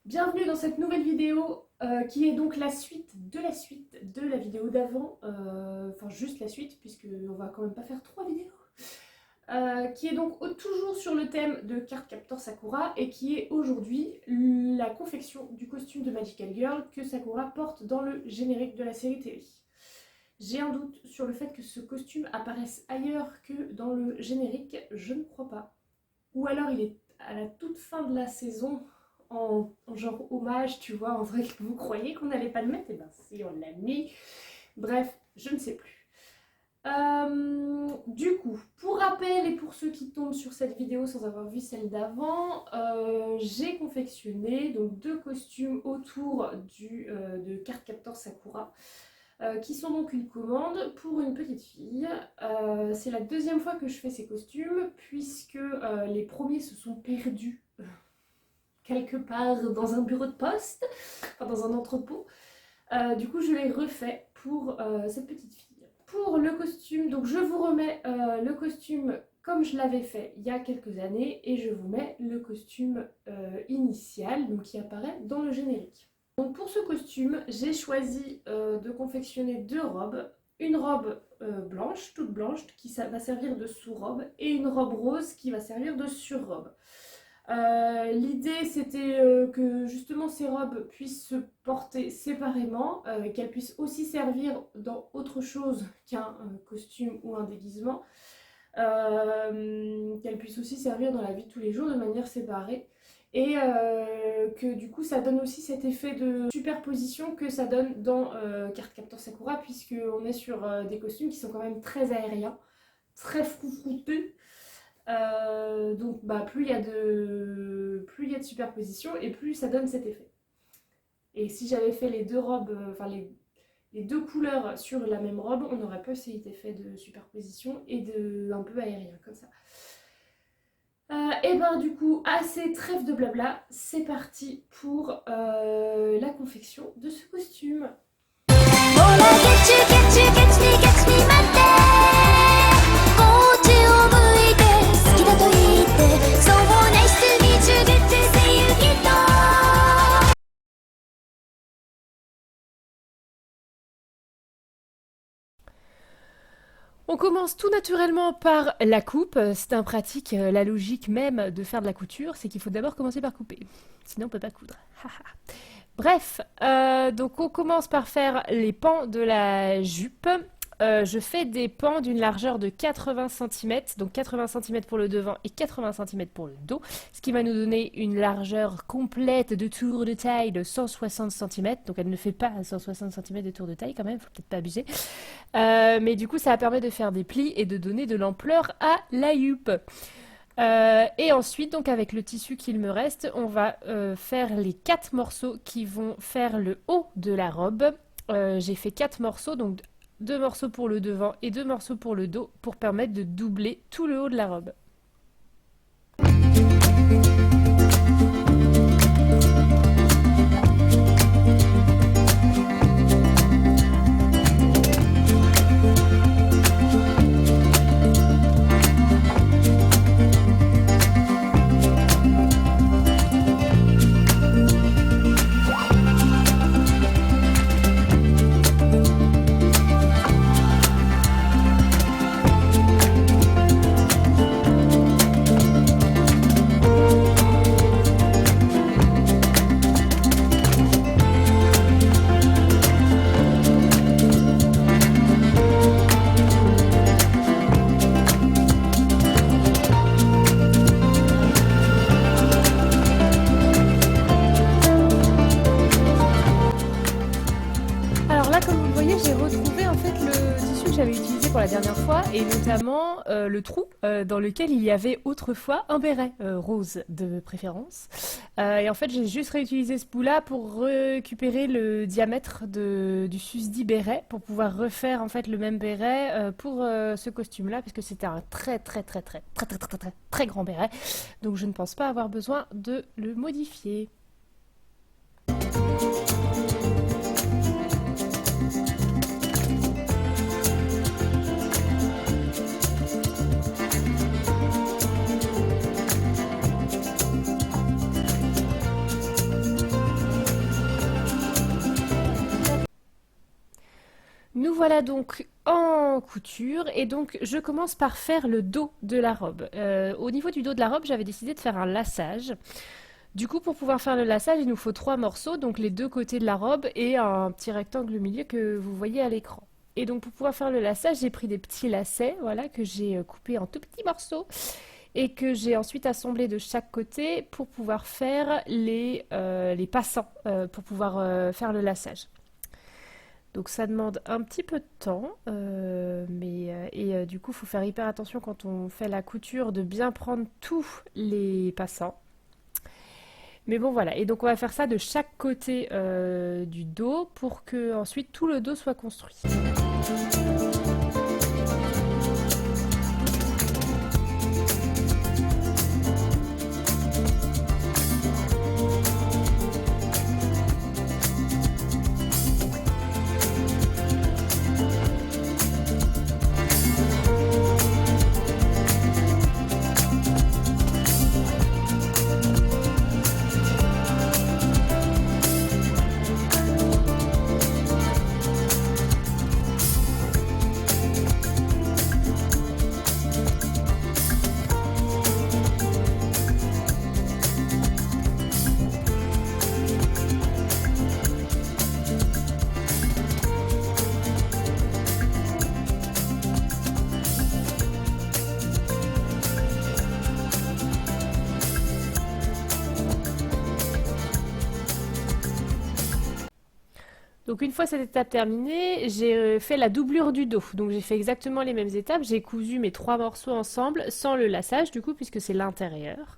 Bienvenue dans cette nouvelle vidéo qui est donc la suite de la vidéo d'avant, enfin juste la suite puisqu'on va quand même pas faire 3 vidéos, qui est donc toujours sur le thème de Cardcaptor Sakura et qui est aujourd'hui la confection du costume de Magical Girl que Sakura porte dans le générique de la série télé. J'ai un doute sur le fait que ce costume apparaisse ailleurs que dans le générique, je ne crois pas. Ou alors il est à la toute fin de la saison en genre hommage, tu vois, en vrai que vous croyez qu'on n'allait pas le mettre, et ben si on l'a mis. Bref, je ne sais plus. Du coup, pour rappel et pour ceux qui tombent sur cette vidéo sans avoir vu celle d'avant, j'ai confectionné donc 2 costumes autour de Cardcaptor Sakura. Qui sont donc une commande pour une petite fille. C'est la deuxième fois que je fais ces costumes puisque les premiers se sont perdus quelque part dans un bureau de poste, enfin dans un entrepôt. Du coup je les refais pour cette petite fille. Pour le costume, donc je vous remets le costume comme je l'avais fait il y a quelques années et je vous mets le costume initial donc qui apparaît dans le générique. Donc pour ce costume, j'ai choisi de confectionner 2 robes. Une robe blanche, toute blanche, qui va servir de sous-robe, et une robe rose qui va servir de sur-robe. L'idée c'était que justement ces robes puissent se porter séparément, qu'elles puissent aussi servir dans autre chose qu'un costume ou un déguisement, qu'elles puissent aussi servir dans la vie de tous les jours de manière séparée. Et que du coup ça donne aussi cet effet de superposition que ça donne dans Cardcaptor Sakura, puisqu'on est sur des costumes qui sont quand même très aériens, très froufroutés. Donc bah, plus il y a de superposition et plus ça donne cet effet. Et si j'avais fait les 2 robes, enfin les 2 couleurs sur la même robe, on n'aurait pas cet effet de superposition et un peu aérien comme ça. Et ben du coup, assez trêve de blabla, c'est parti pour la confection de ce costume. On commence tout naturellement par la coupe. C'est un pratique, la logique même de faire de la couture, c'est qu'il faut d'abord commencer par couper. Sinon on peut pas coudre. Bref, donc on commence par faire les pans de la jupe. Je fais des pans d'une largeur de 80 cm, donc 80 cm pour le devant et 80 cm pour le dos, ce qui va nous donner une largeur complète de tour de taille de 160 cm, donc elle ne fait pas 160 cm de tour de taille quand même, faut peut-être pas abuser. Mais du coup ça permet de faire des plis et de donner de l'ampleur à la jupe. Et ensuite, donc avec le tissu qu'il me reste, on va faire les 4 morceaux qui vont faire le haut de la robe. J'ai fait 4 morceaux, donc 2 morceaux pour le devant et 2 morceaux pour le dos pour permettre de doubler tout le haut de la robe. J'ai retrouvé en fait le tissu que j'avais utilisé pour la dernière fois et notamment le trou dans lequel il y avait autrefois un béret rose de préférence. Et en fait j'ai juste réutilisé ce bout là pour récupérer le diamètre du susdit béret pour pouvoir refaire en fait le même béret pour ce costume là parce que c'était un très grand béret, donc je ne pense pas avoir besoin de le modifier. voilà donc en couture et donc je commence par faire le dos de la robe. Au niveau du dos de la robe, j'avais décidé de faire un laçage. Du coup, pour pouvoir faire le laçage, il nous faut trois morceaux, donc les deux côtés de la robe et un petit rectangle au milieu que vous voyez à l'écran. Et donc pour pouvoir faire le laçage, j'ai pris des petits lacets, voilà, que j'ai coupés en tout petits morceaux et que j'ai ensuite assemblés de chaque côté pour pouvoir faire les passants, pour pouvoir faire le laçage. Donc ça demande un petit peu de temps, du coup, il faut faire hyper attention quand on fait la couture de bien prendre tous les passants. Mais bon voilà, et donc on va faire ça de chaque côté du dos pour que ensuite tout le dos soit construit. Donc une fois cette étape terminée, j'ai fait la doublure du dos. Donc j'ai fait exactement les mêmes étapes. J'ai cousu mes trois morceaux ensemble sans le laçage du coup puisque c'est l'intérieur.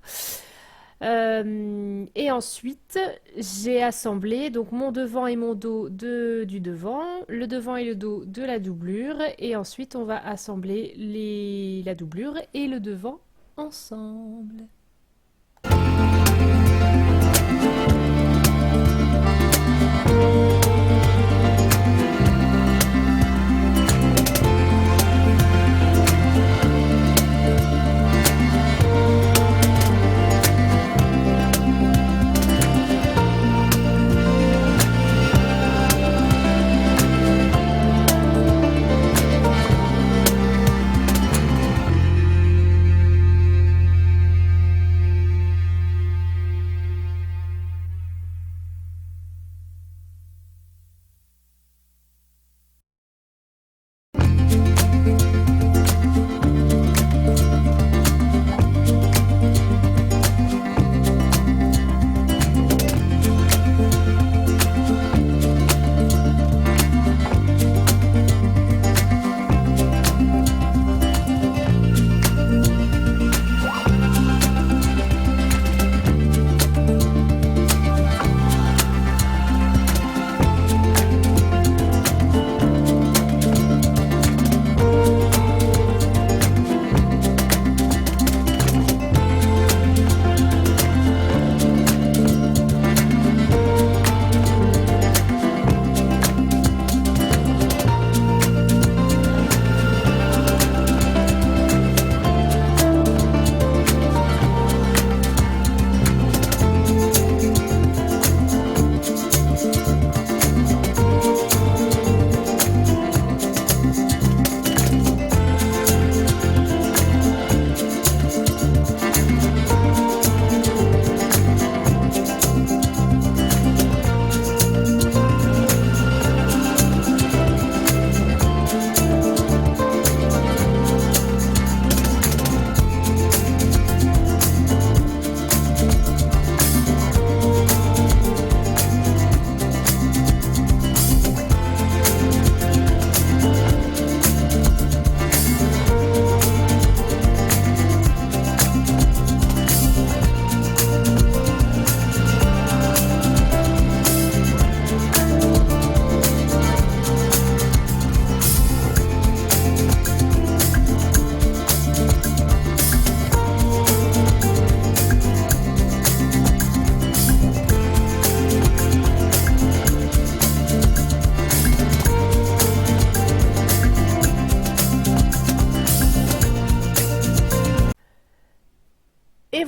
Et ensuite j'ai assemblé donc mon devant et mon dos du devant, le devant et le dos de la doublure et ensuite on va assembler la doublure et le devant ensemble.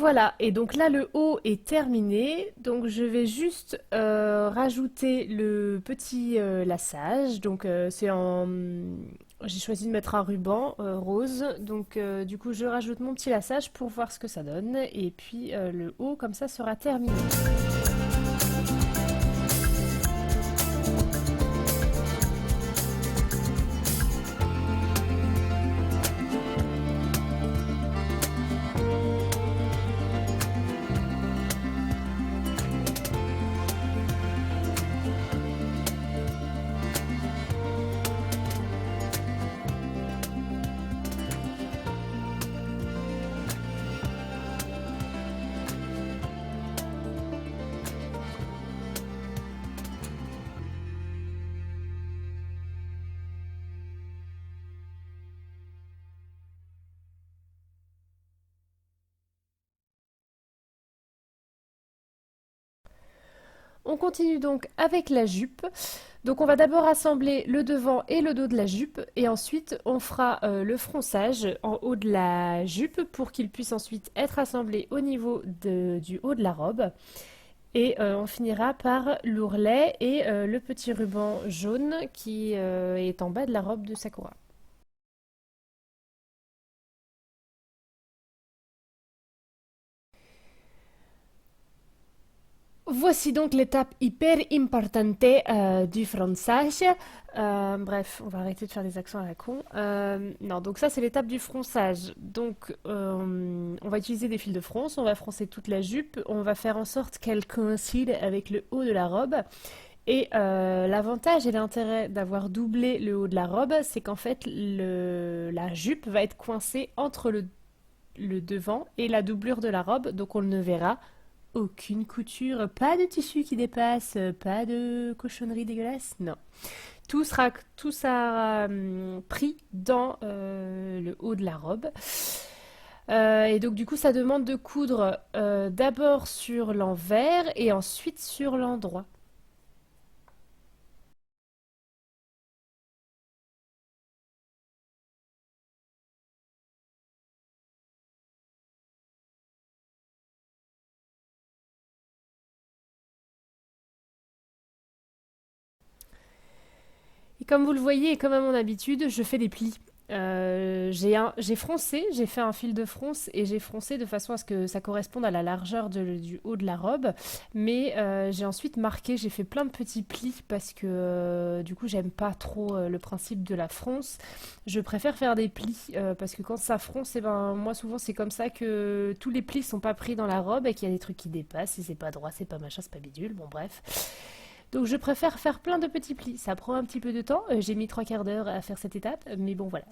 voilà, et donc là le haut est terminé, donc je vais juste rajouter le petit laçage, donc j'ai choisi de mettre un ruban rose, donc du coup je rajoute mon petit laçage pour voir ce que ça donne, et puis le haut comme ça sera terminé. On continue donc avec la jupe. Donc on va d'abord assembler le devant et le dos de la jupe et ensuite on fera le fronçage en haut de la jupe pour qu'il puisse ensuite être assemblé au niveau du haut de la robe. Et on finira par l'ourlet et le petit ruban jaune qui est en bas de la robe de Sakura. Voici donc l'étape hyper importante du fronçage. Bref, on va arrêter de faire des accents à la con. Non, donc ça c'est l'étape du fronçage. Donc on va utiliser des fils de fronce, on va froncer toute la jupe, on va faire en sorte qu'elle coïncide avec le haut de la robe. Et l'avantage et l'intérêt d'avoir doublé le haut de la robe, c'est qu'en fait la jupe va être coincée entre le devant et la doublure de la robe, donc on ne verra aucune couture, pas de tissu qui dépasse, pas de cochonnerie dégueulasse, non. Tout sera pris dans le haut de la robe. Et donc du coup ça demande de coudre d'abord sur l'envers et ensuite sur l'endroit. Et comme vous le voyez, et comme à mon habitude, je fais des plis. J'ai froncé, j'ai fait un fil de fronce et j'ai froncé de façon à ce que ça corresponde à la largeur du haut de la robe. Mais j'ai ensuite marqué, j'ai fait plein de petits plis parce que du coup j'aime pas trop le principe de la fronce. Je préfère faire des plis parce que quand ça fronce, et ben moi souvent c'est comme ça que tous les plis sont pas pris dans la robe et qu'il y a des trucs qui dépassent et c'est pas droit, c'est pas machin, c'est pas bidule. Bon bref. Donc je préfère faire plein de petits plis. Ça prend un petit peu de temps. J'ai mis 3/4 d'heure à faire cette étape, mais bon voilà.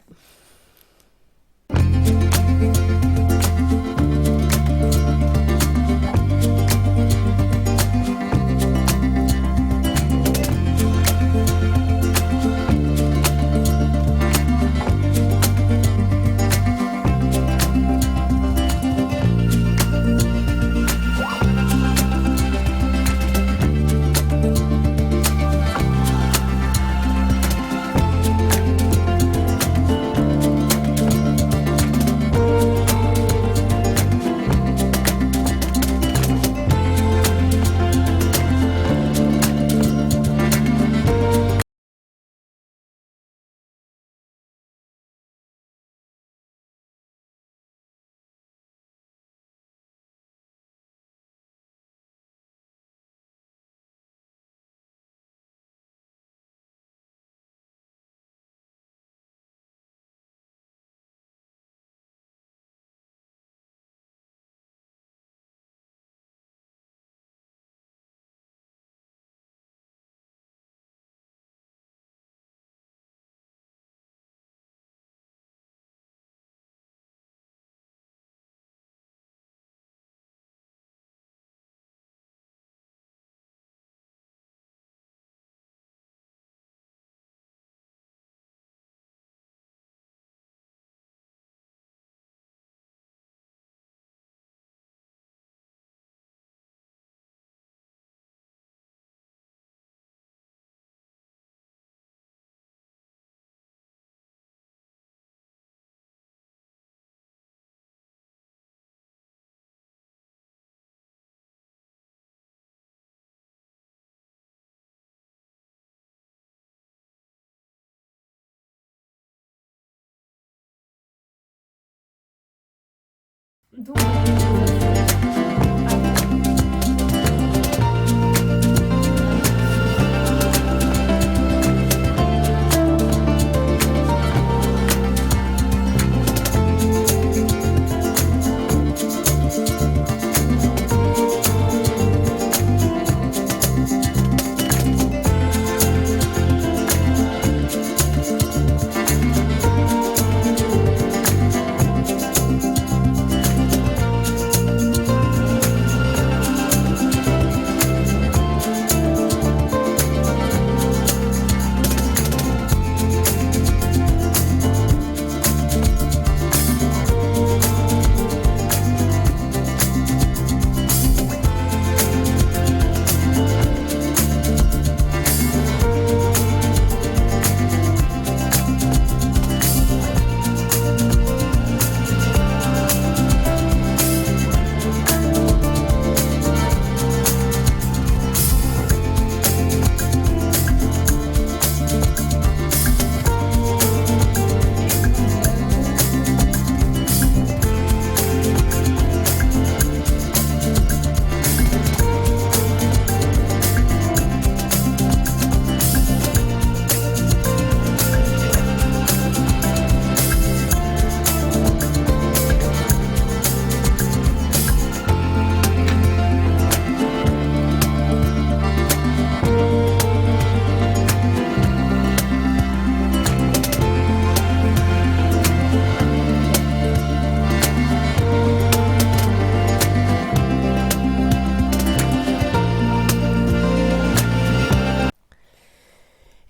Donc,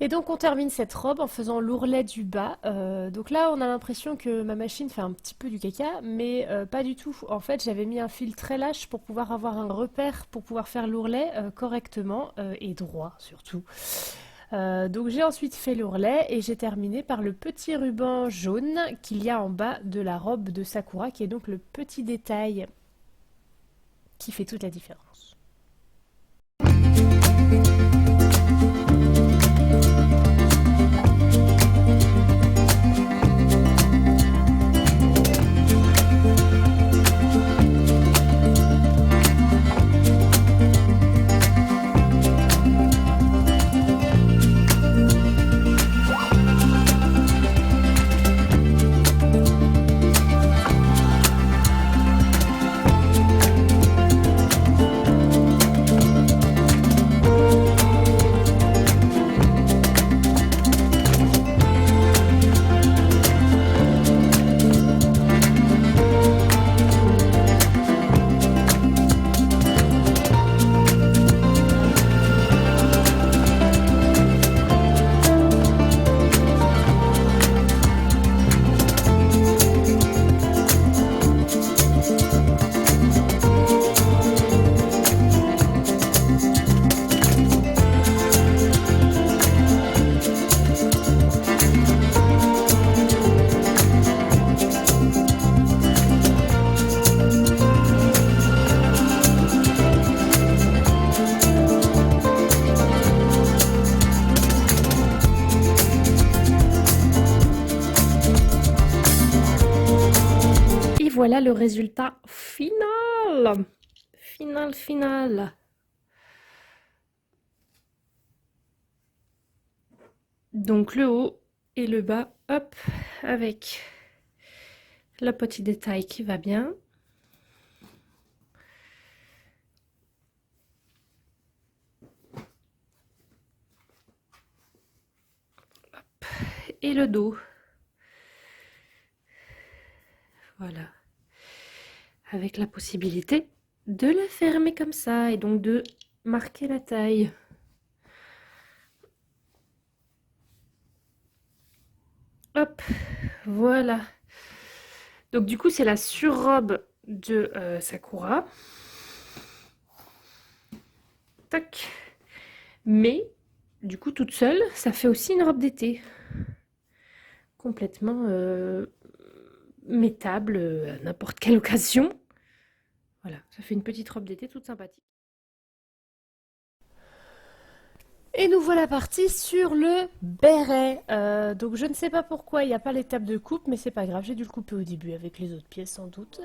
et donc on termine cette robe en faisant l'ourlet du bas. Donc là on a l'impression que ma machine fait un petit peu du caca, mais pas du tout. En fait j'avais mis un fil très lâche pour pouvoir avoir un repère, pour pouvoir faire l'ourlet correctement et droit surtout. Donc j'ai ensuite fait l'ourlet et j'ai terminé par le petit ruban jaune qu'il y a en bas de la robe de Sakura, qui est donc le petit détail qui fait toute la différence. Voilà le résultat final. Final. Donc le haut et le bas, hop, avec le petit détail qui va bien. Hop. Et le dos. Voilà. Avec la possibilité de la fermer comme ça et donc de marquer la taille. Hop, voilà. Donc du coup c'est la surrobe de Sakura. Tac. Mais du coup toute seule, ça fait aussi une robe d'été. Complètement mettable à n'importe quelle occasion. Voilà, ça fait une petite robe d'été toute sympathique. Et nous voilà partis sur le béret. Donc je ne sais pas pourquoi il n'y a pas l'étape de coupe, mais c'est pas grave, j'ai dû le couper au début avec les autres pièces sans doute.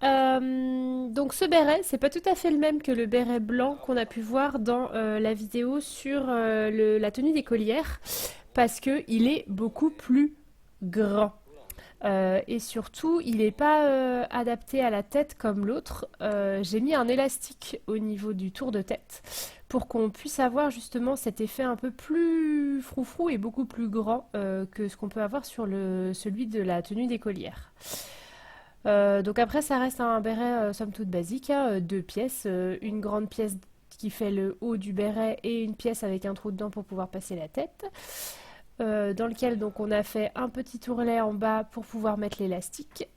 Donc ce béret, c'est pas tout à fait le même que le béret blanc qu'on a pu voir dans la vidéo sur la tenue d'écolière, parce que il est beaucoup plus grand. Et surtout, il n'est pas adapté à la tête comme l'autre. J'ai mis un élastique au niveau du tour de tête pour qu'on puisse avoir justement cet effet un peu plus froufrou et beaucoup plus grand que ce qu'on peut avoir sur celui de la tenue d'écolière. Donc après, ça reste un béret somme toute basique, hein, deux pièces, une grande pièce qui fait le haut du béret et une pièce avec un trou dedans pour pouvoir passer la tête, dans lequel donc on a fait un petit tourrelet en bas pour pouvoir mettre l'élastique.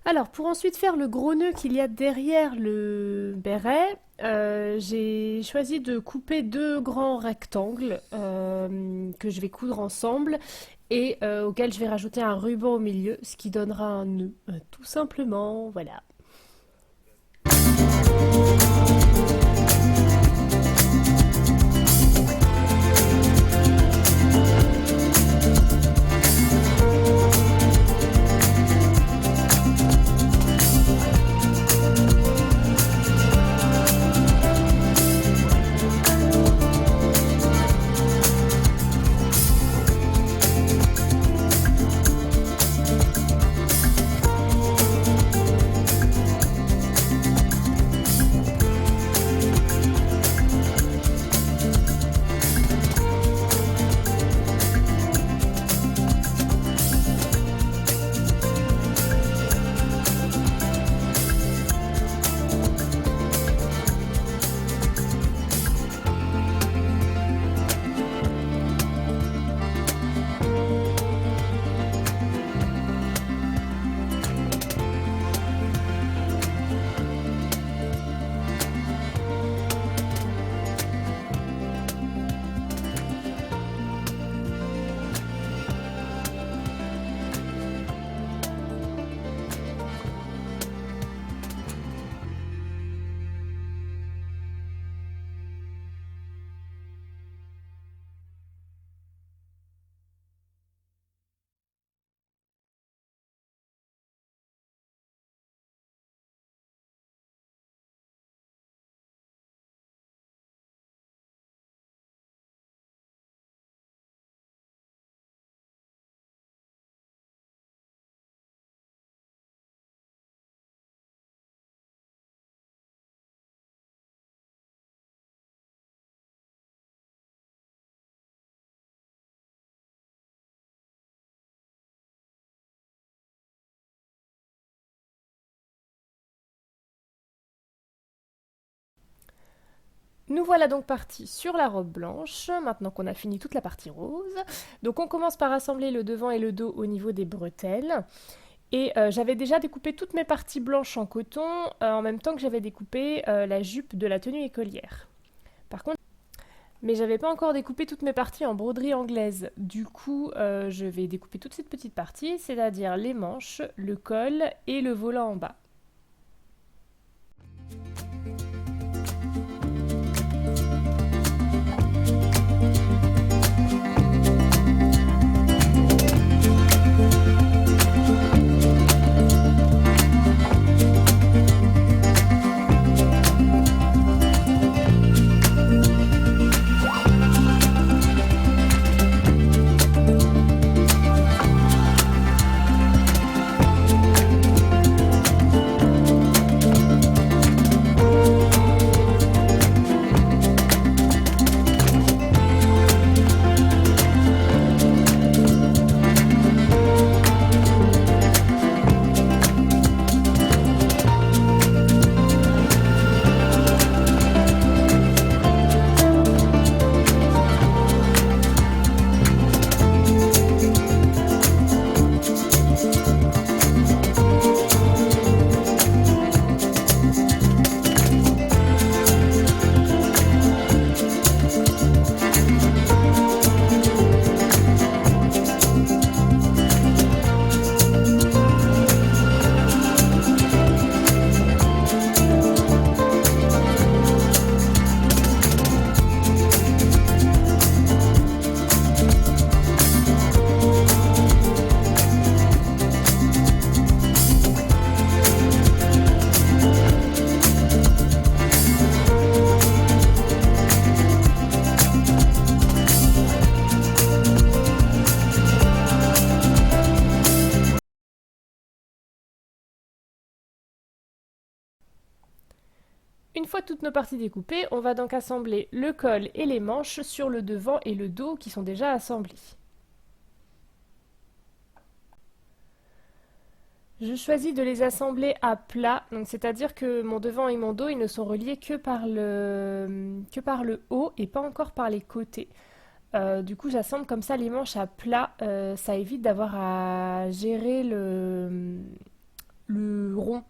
Alors, pour ensuite faire le gros nœud qu'il y a derrière le béret, j'ai choisi de couper deux grands rectangles que je vais coudre ensemble et auxquels je vais rajouter un ruban au milieu, ce qui donnera un nœud, tout simplement, voilà. Nous voilà donc partis sur la robe blanche, maintenant qu'on a fini toute la partie rose. Donc on commence par assembler le devant et le dos au niveau des bretelles. Et j'avais déjà découpé toutes mes parties blanches en coton, en même temps que j'avais découpé la jupe de la tenue écolière. Par contre, mais j'avais pas encore découpé toutes mes parties en broderie anglaise. Du coup, je vais découper toute cette petite partie, c'est-à-dire les manches, le col et le volant en bas. fois toutes nos parties découpées, on va donc assembler le col et les manches sur le devant et le dos qui sont déjà assemblés. Je choisis de les assembler à plat, donc c'est-à-dire que mon devant et mon dos ils ne sont reliés que par le haut et pas encore par les côtés. Du coup, j'assemble comme ça les manches à plat, ça évite d'avoir à gérer le rond.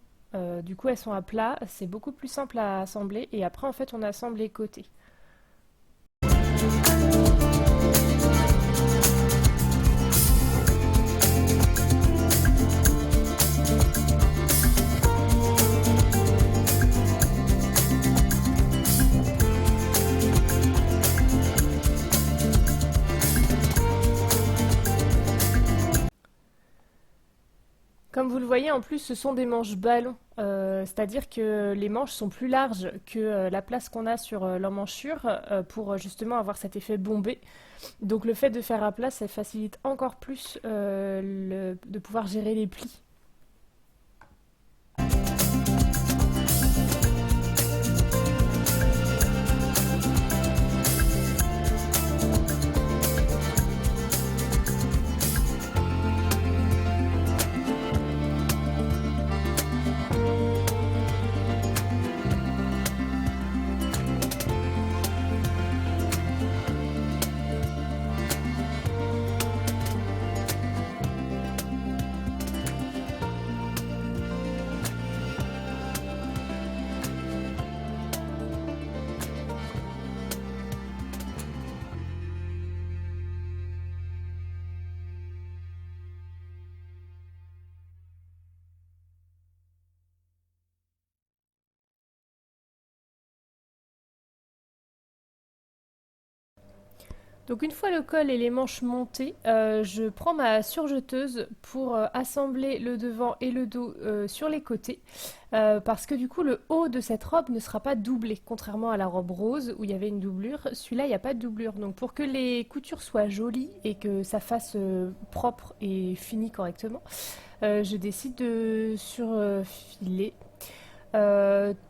Du coup, elles sont à plat, c'est beaucoup plus simple à assembler et après en fait on assemble les côtés. Comme vous le voyez, en plus, ce sont des manches ballons, c'est-à-dire que les manches sont plus larges que la place qu'on a sur l'emmanchure pour justement avoir cet effet bombé. Donc le fait de faire à plat, ça facilite encore plus de pouvoir gérer les plis. Donc une fois le col et les manches montés, je prends ma surjeteuse pour assembler le devant et le dos sur les côtés, parce que du coup le haut de cette robe ne sera pas doublé, contrairement à la robe rose où il y avait une doublure. Celui-là, il n'y a pas de doublure. Donc pour que les coutures soient jolies et que ça fasse propre et fini correctement, je décide de surfiler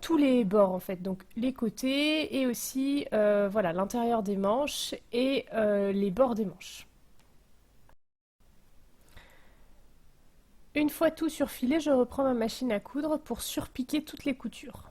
tous les bords en fait, donc les côtés et aussi voilà, l'intérieur des manches et les bords des manches. Une fois tout surfilé, je reprends ma machine à coudre pour surpiquer toutes les coutures.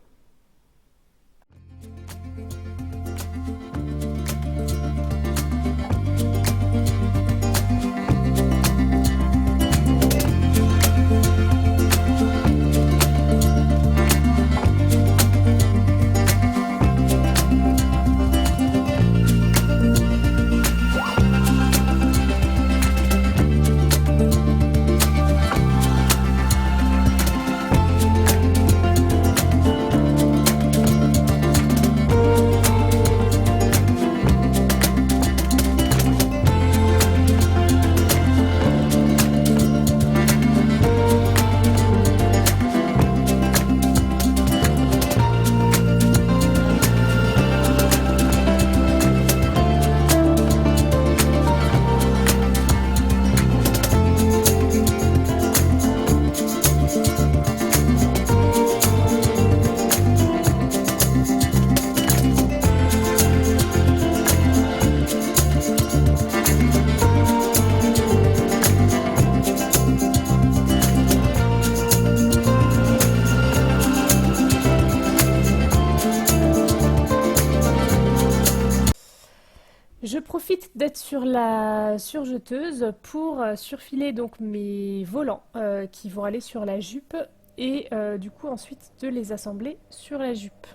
Je profite d'être sur la surjeteuse pour surfiler donc mes volants qui vont aller sur la jupe et du coup ensuite de les assembler sur la jupe.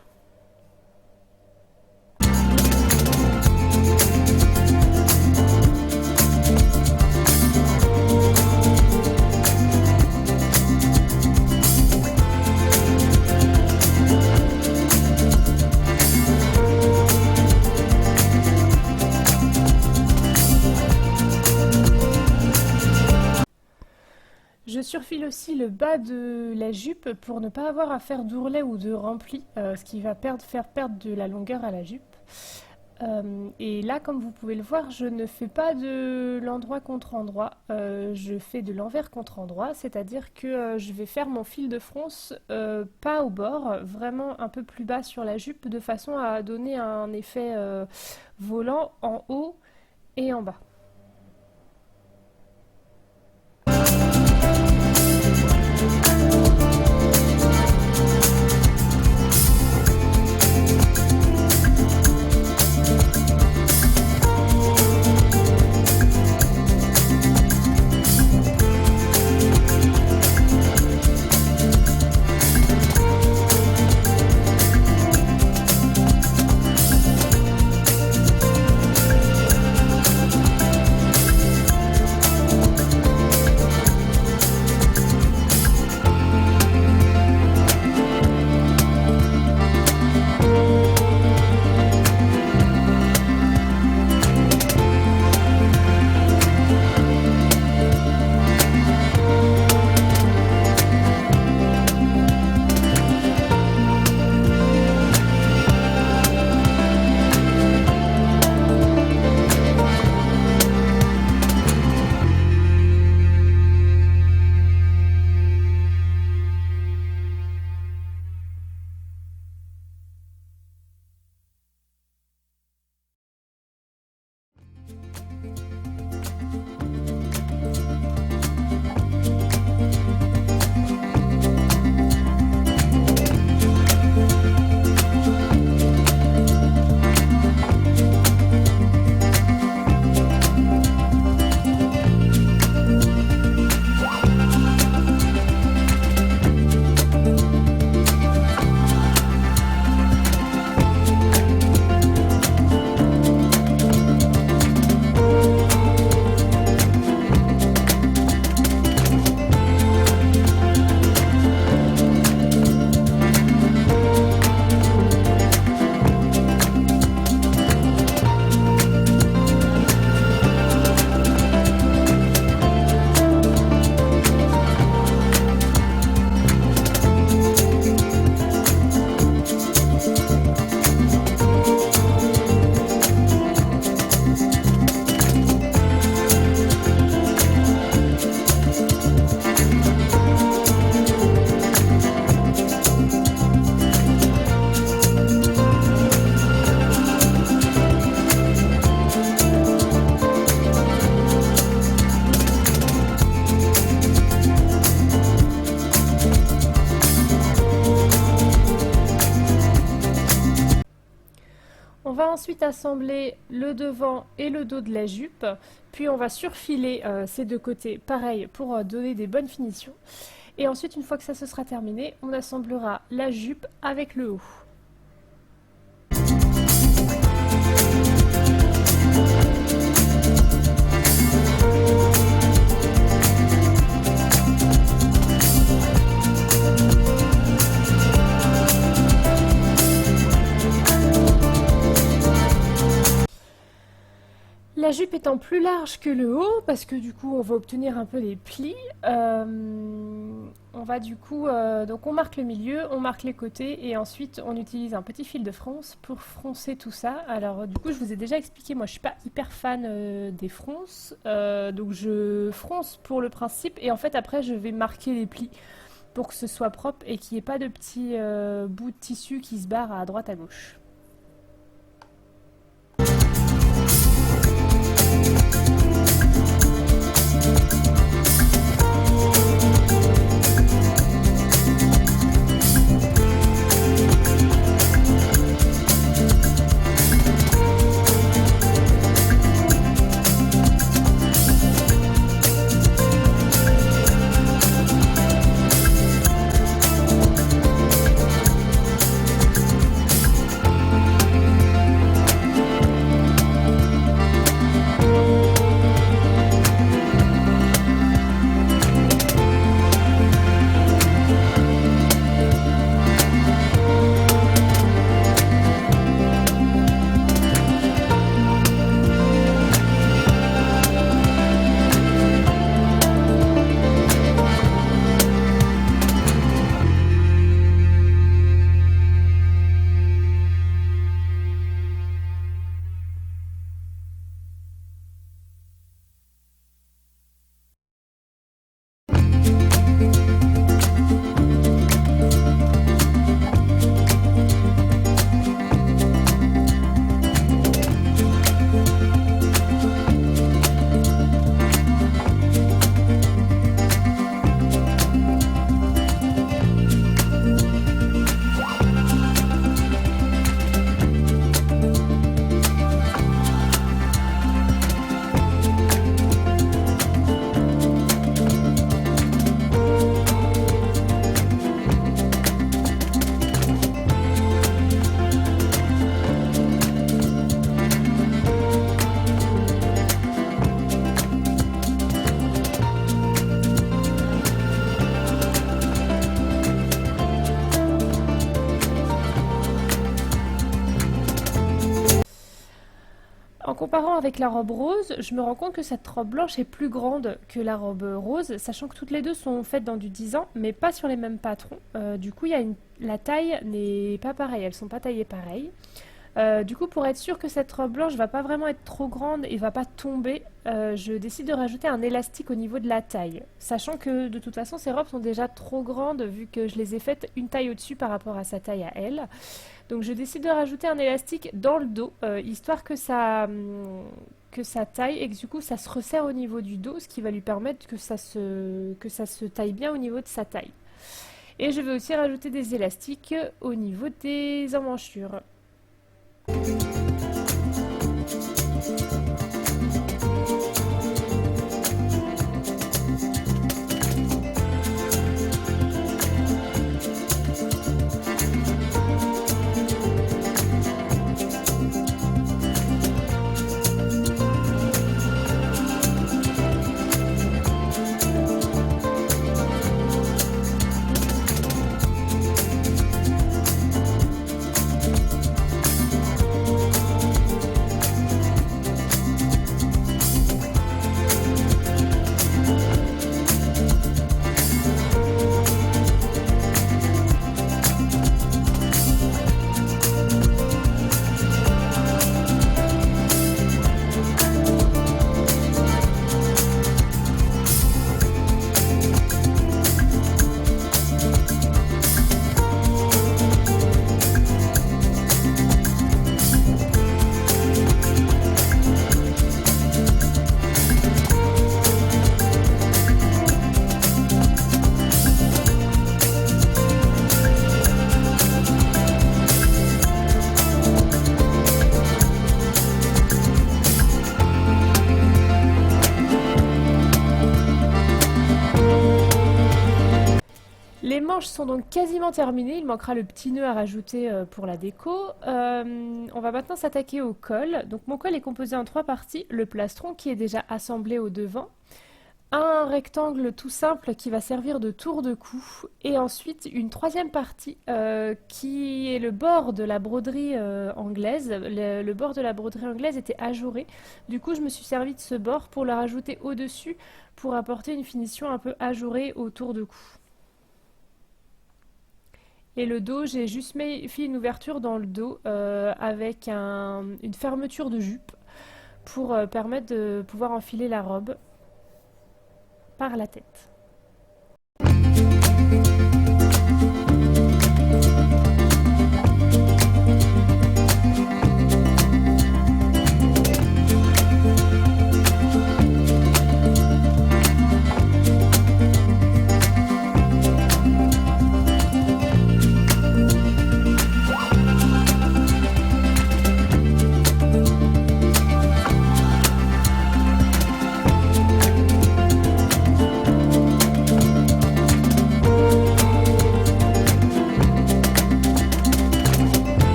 Je surfile aussi le bas de la jupe pour ne pas avoir à faire d'ourlet ou de rempli, ce qui va faire perdre de la longueur à la jupe. Et là, comme vous pouvez le voir, je ne fais pas de l'endroit contre endroit, je fais de l'envers contre endroit, c'est-à-dire que je vais faire mon fil de fronce pas au bord, vraiment un peu plus bas sur la jupe, de façon à donner un effet volant en haut et en bas. On va ensuite assembler le devant et le dos de la jupe, puis on va surfiler ces deux côtés, pareil, pour donner des bonnes finitions. Et ensuite, une fois que ça se sera terminé, on assemblera la jupe avec le haut. La jupe étant plus large que le haut, parce que du coup on va obtenir un peu les plis, on va du coup, donc on marque le milieu, on marque les côtés et ensuite on utilise un petit fil de fronce pour froncer tout ça. Alors du coup je vous ai déjà expliqué, moi je suis pas hyper fan des fronces, donc je fronce pour le principe et en fait après je vais marquer les plis pour que ce soit propre et qu'il n'y ait pas de petits bouts de tissu qui se barrent à droite à gauche. comparant avec la robe rose, je me rends compte que cette robe blanche est plus grande que la robe rose, sachant que toutes les deux sont faites dans du 10 ans, mais pas sur les mêmes patrons. Du coup, la taille n'est pas pareille, elles sont pas taillées pareil. Du coup, pour être sûr que cette robe blanche va pas vraiment être trop grande et va pas tomber, je décide de rajouter un élastique au niveau de la taille. Sachant que de toute façon, ces robes sont déjà trop grandes vu que je les ai faites une taille au-dessus par rapport à sa taille à elle. Donc je décide de rajouter un élastique dans le dos, histoire que ça taille et que du coup ça se resserre au niveau du dos, ce qui va lui permettre que ça se taille bien au niveau de sa taille. Et je vais aussi rajouter des élastiques au niveau des emmanchures. Les manches sont donc quasiment terminées, il manquera le petit nœud à rajouter pour la déco. On va maintenant s'attaquer au col. Donc mon col est composé en 3 parties, le plastron qui est déjà assemblé au devant, un rectangle tout simple qui va servir de tour de cou, et ensuite une 3e partie qui est le bord de la broderie anglaise. Le bord de la broderie anglaise était ajouré, du coup je me suis servi de ce bord pour le rajouter au-dessus pour apporter une finition un peu ajourée au tour de cou. Et le dos, j'ai juste fait une ouverture dans le dos avec une fermeture de jupe pour permettre de pouvoir enfiler la robe par la tête.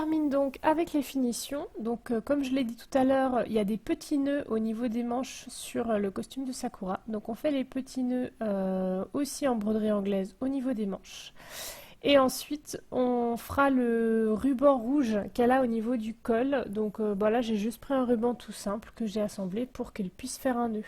termine donc avec les finitions. Donc comme je l'ai dit tout à l'heure, il y a des petits nœuds au niveau des manches sur le costume de Sakura. Donc on fait les petits nœuds aussi en broderie anglaise au niveau des manches. Et ensuite, on fera le ruban rouge qu'elle a au niveau du col. Donc là, j'ai juste pris un ruban tout simple que j'ai assemblé pour qu'elle puisse faire un nœud.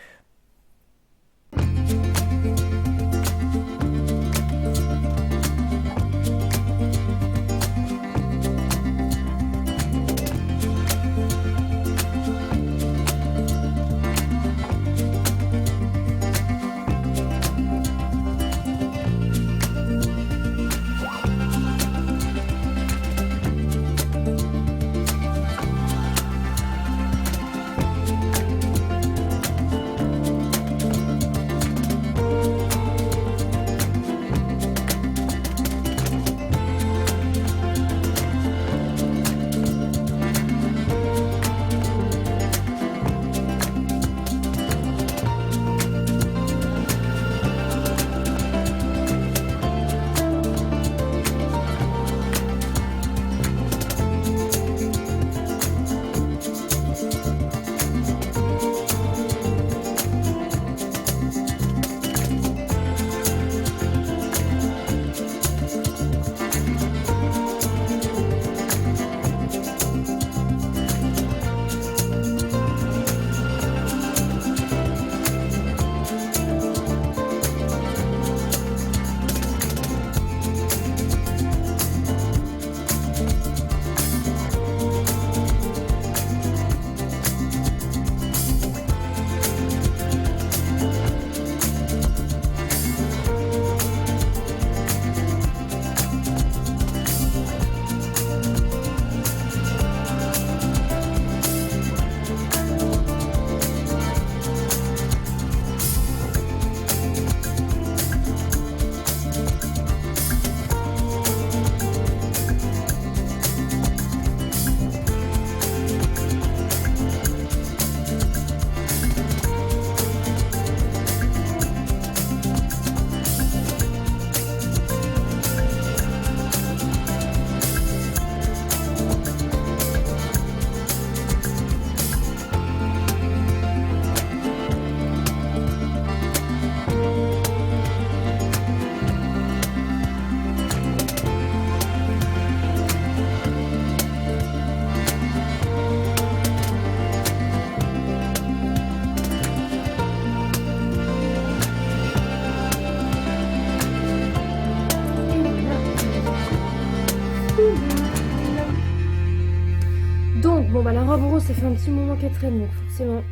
Donc, bon, la robe rose, ça fait un petit moment qu'elle traîne, donc forcément,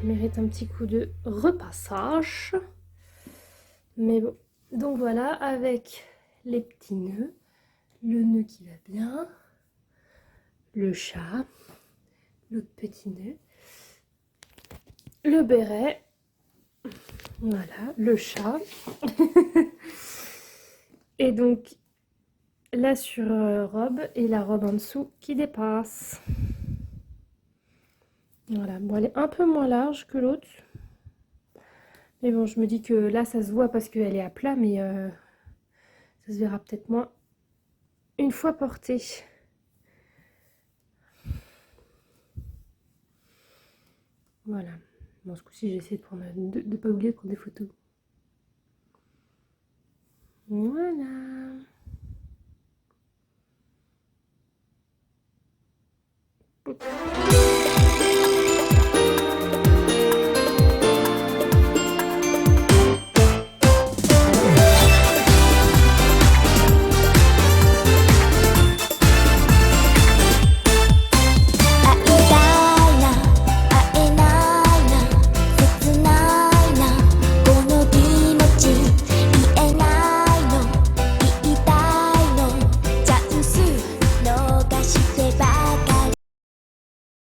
elle mérite un petit coup de repassage. Mais bon, donc voilà, avec les petits nœuds, le nœud qui va bien, le chat, l'autre petit nœud, le béret, voilà, le chat, et donc la sur-robe et la robe en dessous qui dépasse. Voilà, bon, elle est un peu moins large que l'autre. Mais bon, je me dis que là, ça se voit parce qu'elle est à plat, mais ça se verra peut-être moins une fois portée. Voilà. Bon, ce coup-ci, j'ai essayé de prendre, de pas oublier de prendre des photos. Voilà. Ok.